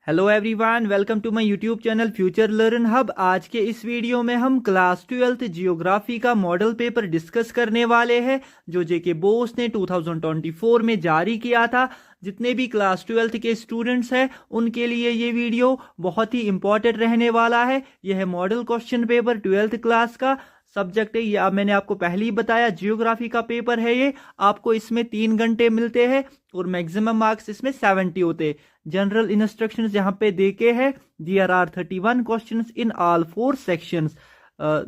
Hello everyone, welcome to my YouTube channel future learn hub. आज के इस वीडियो में हम क्लास 12th जियोग्राफी का मॉडल पेपर डिस्कस करने वाले हैं जो जेके बोस ने 2024 में जारी किया था। जितने भी क्लास 12th के स्टूडेंट्स हैं उनके लिए ये वीडियो बहुत ही इंपॉर्टेंट रहने वाला है। यह है model question paper 12th class का। सब्जेक्ट है ये, मैंने आपको पहले ही बताया, जियोग्राफी का पेपर है ये। आपको इसमें 3 घंटे मिलते हैं और मैक्सिमम मार्क्स इसमें 70 होते हैं। जनरल इंस्ट्रक्शंस यहाँ पे देके है। There are 31 questions in all 4 sections.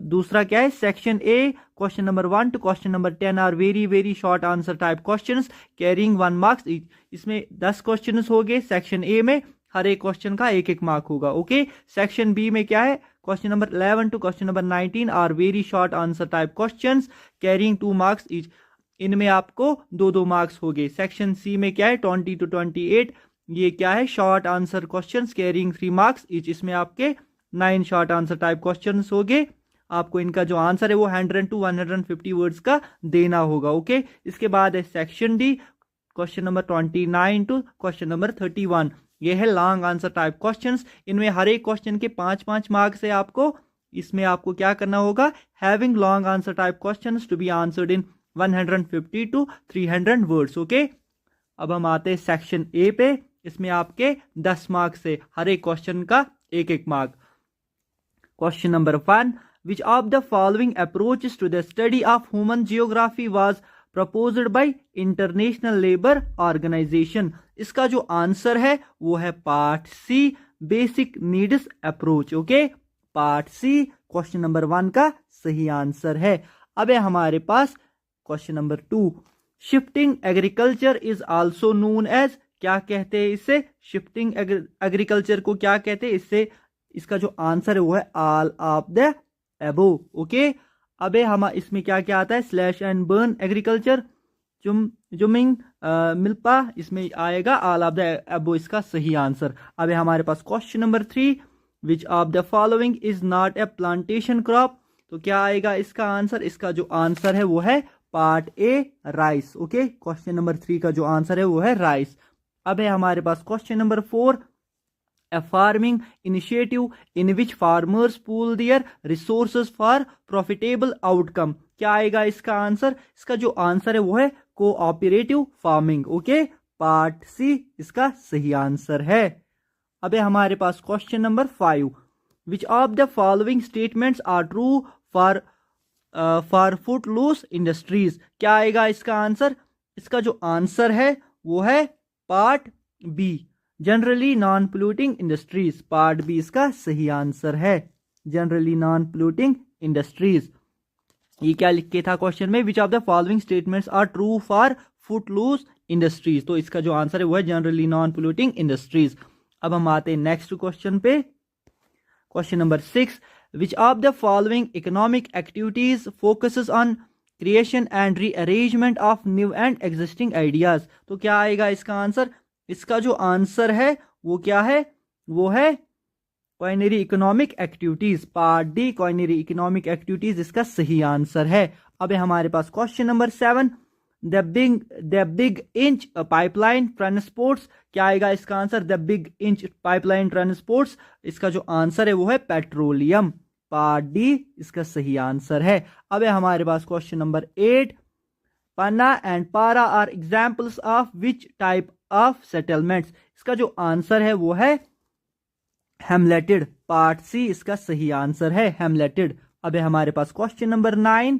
दूसरा क्या है, section A question number 1 to question number 10 are very short answer type questions carrying 1 marks each. इसमें 10 क्वेश्चंस हो गए। सेक्शन ए में हर एक क्वेश्चन का 1-1 मार्क होगा। ओके, सेक्शन बी में क्या है, question number 11 to question number 19 are very short answer type questions carrying 2 marks each. इनमें आपको 2-2 मार्क्स हो गए। सेक्शन सी में क्या है, 20 टू 28, ये क्या है, short answer questions carrying 3 marks each. इसमें आपके 9 शॉर्ट आंसर टाइप क्वेश्चंस हो गए। आपको इनका जो आंसर है वो 100 टू 150 वर्ड्स का देना होगा। ओके, इसके बाद है section D, question number 29 to question number 31। ये है लॉन्ग आंसर टाइप क्वेश्चंस। इनमें हर एक क्वेश्चन के 5-5 मार्क्स है। आपको इसमें आपको क्या करना होगा, having long answer type questions to be answered in 150 to 300 words. Okay, अब हम आते हैं सेक्शन ए पे। इसमें आपके 10 मार्क्स है, हर एक क्वेश्चन का 1-1 mark. Question number 1, which of the following approaches to the study of human geography was proposed by international labour organisation. इसका जो आंसर है वो है part C, basic needs approach. Okay, part C question number 1 का सही answer है। अब है हमारे पास question number 2, shifting agriculture is also known as, क्या कहते हैं इसे, शिफ्टिंग एग्रीकल्चर को क्या कहते हैं इससे। इसका जो आंसर है वो है all of the above. Okay, अबे हम इसमें क्या क्या आता है, slash and burn agriculture, jhuming milpa, इसमें आएगा ऑल ऑफ द एबो, इसका सही आंसर। अब हमारे पास question number 3, which of the following is not a plantation crop. तो क्या आएगा इसका आंसर, इसका जो आंसर है वो है पार्ट ए, राइस। ओके, क्वेश्चन नंबर 3 का जो आंसर है वो है राइस। अब है हमारे पास question number 4, a farming initiative in which farmers pool their resources for profitable outcome। क्या आएगा इसका आंसर, इसका जो आंसर है वो है cooperative farming. Okay, part C इसका सही आंसर है। अब है हमारे पास question number 5, which of the following statements are true for foot loose industries. क्या आएगा इसका आंसर, इसका जो आंसर है वो है part B, generally non polluting industries. Part B इसका सही आंसर है, जनरली नॉन पोल्यूटिंग इंडस्ट्रीज। ये क्या लिख के था क्वेश्चन में, which of the following statements are true for foot loose industries. तो इसका जो आंसर है वो है जनरली नॉन पोल्यूटिंग इंडस्ट्रीज। अब हम आते हैं नेक्स्ट क्वेश्चन पे। Question number 6, which of the following economic activities focuses on creation and rearrangement of new and existing ideas. तो क्या आएगा इसका आंसर, इसका जो आंसर है वो क्या है, वो है quinary economic activities. Part D, quinary economic activities इसका सही आंसर है। अब है हमारे पास question number 7, the big inch pipeline transports. क्या आएगा इसका answer, the big inch pipeline transports, इसका जो आंसर है वो है पेट्रोलियम। पार्ट डी इसका सही आंसर है। अब है हमारे पास question number 8, Panna and Para are examples of which type of settlements. इसका जो आंसर है वो है हेमलेटेड। पार्ट सी इसका सही आंसर है, हेमलेटेड। अब है हमारे पास question number 9,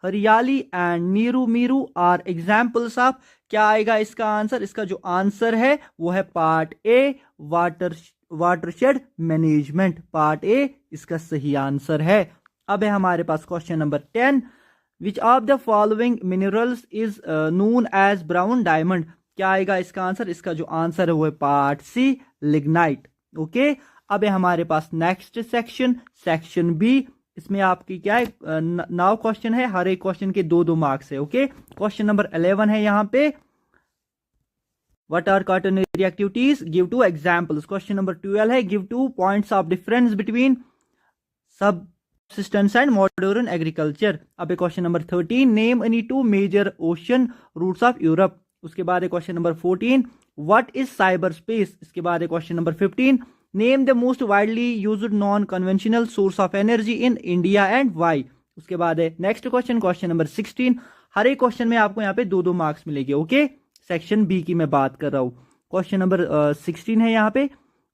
Hariyali and Neeru Meeru are examples of. क्या आएगा इसका आंसर, इसका जो आंसर है वो है part A, watershed management. Part A इसका सही आंसर है। अब है हमारे पास question number 10, which of the following minerals is known as brown diamond. क्या आएगा इसका आंसर, इसका जो आंसर है वो है पार्ट सी, लिग्नाइट। ओके, अब है हमारे पास नेक्स्ट सेक्शन, सेक्शन बी। इसमें आपकी क्या है, 9 क्वेश्चन है, हर एक क्वेश्चन के 2-2 मार्क्स है। ओके, क्वेश्चन नंबर 11 है यहाँ पे, what are quaternary activities, give 2 examples. Question number 12 है, give 2 points of difference between subsistence and modern agriculture. अब question number 13, name any 2 major ocean routes of Europe. उसके बाद है question number 14 what is cyber space. इसके बाद है question number 15 name the most widely used non conventional source of energy in India and why. उसके बाद है next question number 16। हर एक क्वेश्चन में आपको यहाँ पे 2-2 मार्क्स मिलेंगे। ओके, सेक्शन बी की मैं बात कर रहा हूँ। क्वेश्चन नंबर 16 है यहाँ पे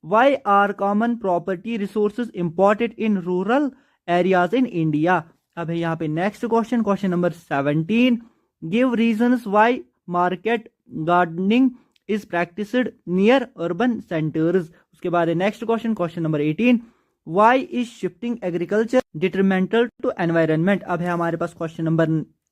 why are common property resources important in rural areas in India. अब है यहाँ पे next question number 17 give reasons why market gardening is practised near urban centres. उसके बाद है next question number 18 why is shifting agriculture detrimental to environment. अब है हमारे पास question number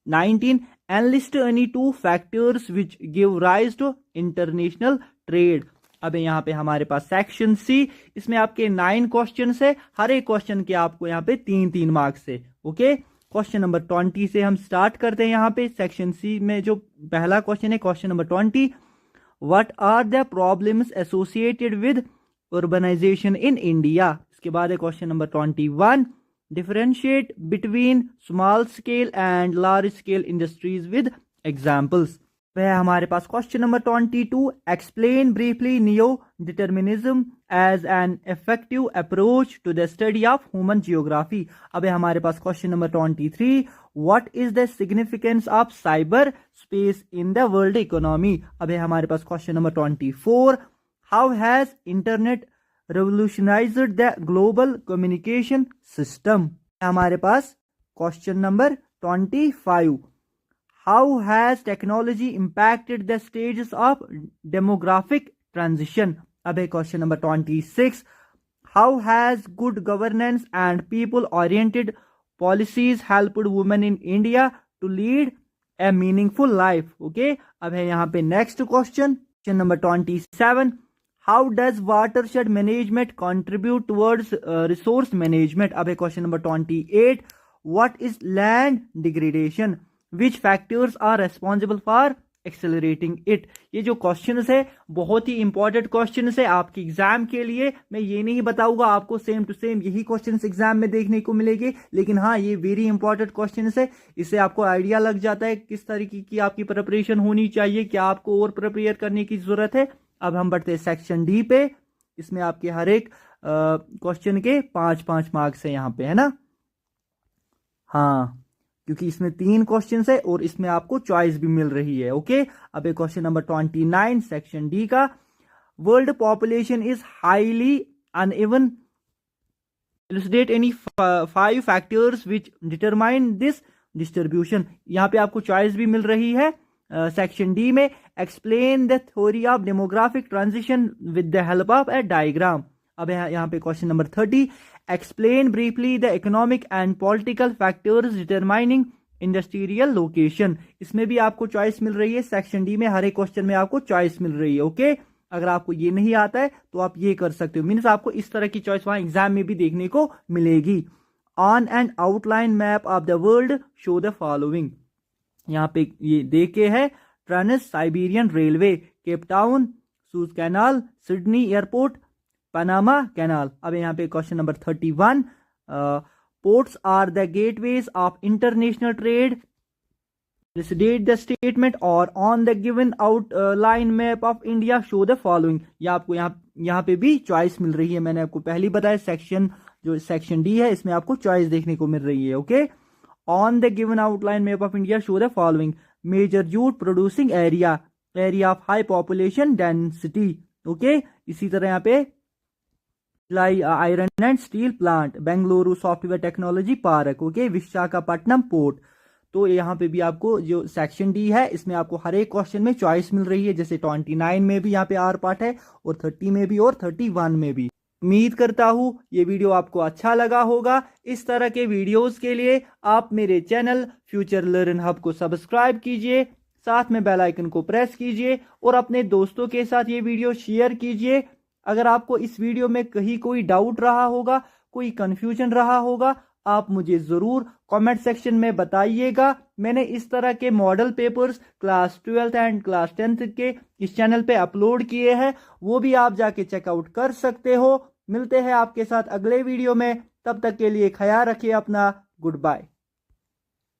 19 enlist any 2 factors which give rise to international trade. अब यहाँ पे हमारे पास सेक्शन सी, इसमें आपके 9 क्वेश्चन है, हर एक क्वेश्चन के आपको यहाँ पे 3-3 मार्क्स है। ओके, क्वेश्चन नंबर 20 से हम स्टार्ट करते हैं। यहाँ पे सेक्शन सी में जो पहला क्वेश्चन है question number 20 what are the problems associated with urbanization in India। इसके बाद है question number 21 differentiate between small scale and large scale industries with examples. वह हमारे पास question number 22 explain briefly neo determinism as an effective approach to the study of human geography. अब है हमारे पास question number 23 what is the significance of cyber space in the world economy. अब है हमारे पास question number 24 how has internet revolutionized the global communication system। हमारे पास question number 25 how has technology impacted the stages of demographic transition। अब है question number 26 how has good governance and people oriented policies helped women in India to lead a meaningful life। Okay, अब है यहाँ पे next question number 27 How does watershed management contribute towards resource management। अब है question number 28 What is land degradation? Which factors are responsible for accelerating it। ये जो questions है बहुत ही इंपॉर्टेंट क्वेश्चंस है आपके एग्जाम के लिए। मैं ये नहीं बताऊंगा आपको सेम टू सेम यही क्वेश्चंस एग्जाम में देखने को मिलेंगे, लेकिन हाँ ये वेरी इंपॉर्टेंट क्वेश्चंस है। इससे आपको आइडिया लग जाता है किस तरीके की आपकी प्रिपरेशन होनी चाहिए, क्या आपको और प्रिपेयर करने की जरूरत है। अब हम बढ़ते हैं सेक्शन डी पे। इसमें आपके हर एक क्वेश्चन के 5-5 मार्क्स है यहाँ पे, है ना। हाँ, क्योंकि इसमें 3 क्वेश्चन है और इसमें आपको चॉइस भी मिल रही है। ओके, अब एक क्वेश्चन नंबर 29 सेक्शन डी का world population is highly uneven elucidate any 5 factors which determine this distribution. यहाँ पे आपको चॉइस भी मिल रही है सेक्शन डी में explain the theory of demographic transition with the help of a diagram. अब यहाँ पे question number 30 explain briefly the economic and political factors determining industrial location. इसमें भी आपको चॉइस मिल रही है सेक्शन डी में, हर एक क्वेश्चन में आपको चॉइस मिल रही है। ओके, अगर आपको ये नहीं आता है तो आप ये कर सकते हो, मीन्स आपको इस तरह की चॉइस वहां एग्जाम में भी देखने को मिलेगी। On an outline map of the world show the following. यहाँ पे ये देखे है trans Siberian railway, Cape Town, Suez canal, Sydney airport, Panama canal. अब यहाँ पे question number 31 ports are the gateways of international trade Elucidate the statement और on the given outline map of India show the following। ये आपको यहाँ पे भी choice मिल रही है, मैंने आपको पहले बताया सेक्शन डी है इसमें आपको चॉइस देखने को मिल रही है। Okay, on the given outline map of India show the following major jute producing area of high population density। Okay, इसी तरह यहाँ पे iron and steel plant, Bengaluru software technology park, okay, Visakhapatnam port. तो यहाँ पे भी आपको जो सेक्शन डी है इसमें आपको हर एक क्वेश्चन में चॉइस मिल रही है, जैसे 29 में भी यहाँ पे आर पार्ट है और 30 में भी और 31 में भी। उम्मीद करता हूँ ये वीडियो आपको अच्छा लगा होगा। इस तरह के वीडियोस के लिए आप मेरे चैनल फ्यूचर लर्न हब को सब्सक्राइब कीजिए, साथ में बेल आइकन को प्रेस कीजिए और अपने दोस्तों के साथ ये वीडियो शेयर कीजिए। अगर आपको इस वीडियो में कहीं कोई डाउट रहा होगा, कोई कंफ्यूजन रहा होगा, आप मुझे जरूर कमेंट सेक्शन में बताइएगा। मैंने इस तरह के model papers class 12th and class 10th के इस चैनल पे अपलोड किए हैं, वो भी आप जाके चेकआउट कर सकते हो। मिलते हैं आपके साथ अगले वीडियो में, तब तक के लिए ख्याल रखिए अपना। Good bye.